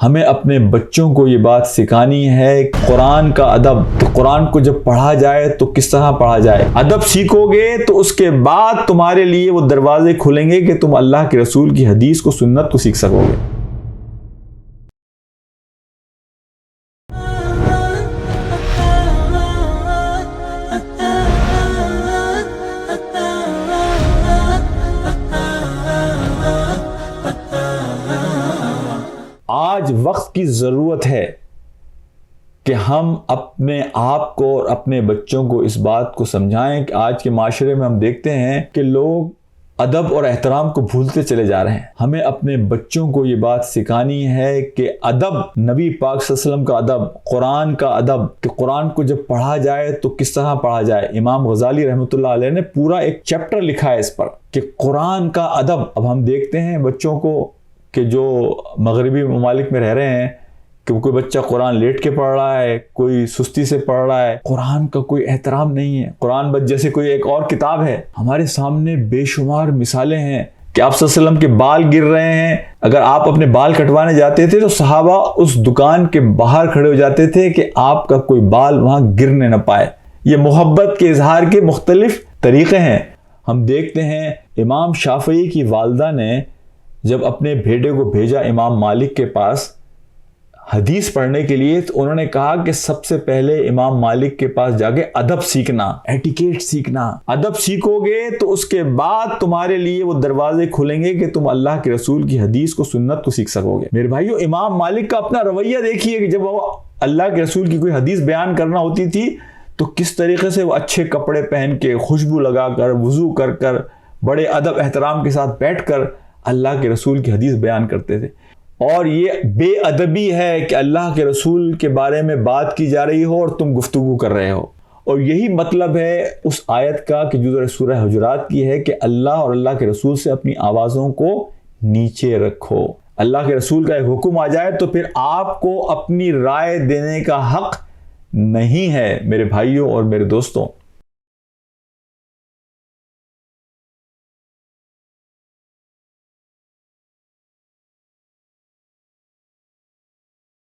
ہمیں اپنے بچوں کو یہ بات سکھانی ہے قرآن کا ادب، کہ قرآن کو جب پڑھا جائے تو کس طرح پڑھا جائے۔ ادب سیکھو گے تو اس کے بعد تمہارے لیے وہ دروازے کھلیں گے کہ تم اللہ کے رسول کی حدیث کو، سنت کو سیکھ سکو گے۔ آج وقت کی ضرورت ہے کہ ہم اپنے آپ کو اور اپنے بچوں کو اس بات کو سمجھائیں کہ آج کے معاشرے میں ہم دیکھتے ہیں کہ لوگ ادب اور احترام کو بھولتے چلے جا رہے ہیں۔ ہمیں اپنے بچوں کو یہ بات سکھانی ہے کہ ادب، نبی پاک صلی اللہ علیہ وسلم کا ادب، قرآن کا ادب، کہ قرآن کو جب پڑھا جائے تو کس طرح پڑھا جائے۔ امام غزالی رحمۃ اللہ علیہ نے پورا ایک چیپٹر لکھا ہے اس پر کہ قرآن کا ادب۔ اب ہم دیکھتے ہیں بچوں کو کہ جو مغربی ممالک میں رہ رہے ہیں کہ کوئی بچہ قرآن لیٹ کے پڑھ رہا ہے، کوئی سستی سے پڑھ رہا ہے، قرآن کا کوئی احترام نہیں ہے۔ قرآن بس جیسے کوئی ایک اور کتاب ہے۔ ہمارے سامنے بے شمار مثالیں ہیں کہ آپ صلی اللہ علیہ وسلم کے بال گر رہے ہیں، اگر آپ اپنے بال کٹوانے جاتے تھے تو صحابہ اس دکان کے باہر کھڑے ہو جاتے تھے کہ آپ کا کوئی بال وہاں گرنے نہ پائے۔ یہ محبت کے اظہار کے مختلف طریقے ہیں۔ ہم دیکھتے ہیں امام شافعی کی والدہ نے جب اپنے بیٹے کو بھیجا امام مالک کے پاس حدیث پڑھنے کے لیے تو انہوں نے کہا کہ سب سے پہلے امام مالک کے پاس جا کے ادب سیکھنا، ایٹیکیٹ سیکھنا۔ ادب سیکھو گے تو اس کے بعد تمہارے لیے وہ دروازے کھلیں گے کہ تم اللہ کے رسول کی حدیث کو، سنت کو سیکھ سکو گے۔ میرے بھائیو، امام مالک کا اپنا رویہ دیکھیے کہ جب وہ اللہ کے رسول کی کوئی حدیث بیان کرنا ہوتی تھی تو کس طریقے سے وہ اچھے کپڑے پہن کے، خوشبو لگا کر، وضو کر کر، بڑے ادب احترام کے ساتھ بیٹھ کر اللہ کے رسول کی حدیث بیان کرتے تھے۔ اور یہ بے ادبی ہے کہ اللہ کے رسول کے بارے میں بات کی جا رہی ہو اور تم گفتگو کر رہے ہو۔ اور یہی مطلب ہے اس آیت کا کہ جو سورہ حجرات کی ہے کہ اللہ اور اللہ کے رسول سے اپنی آوازوں کو نیچے رکھو۔ اللہ کے رسول کا ایک حکم آ جائے تو پھر آپ کو اپنی رائے دینے کا حق نہیں ہے میرے بھائیوں اور میرے دوستوں۔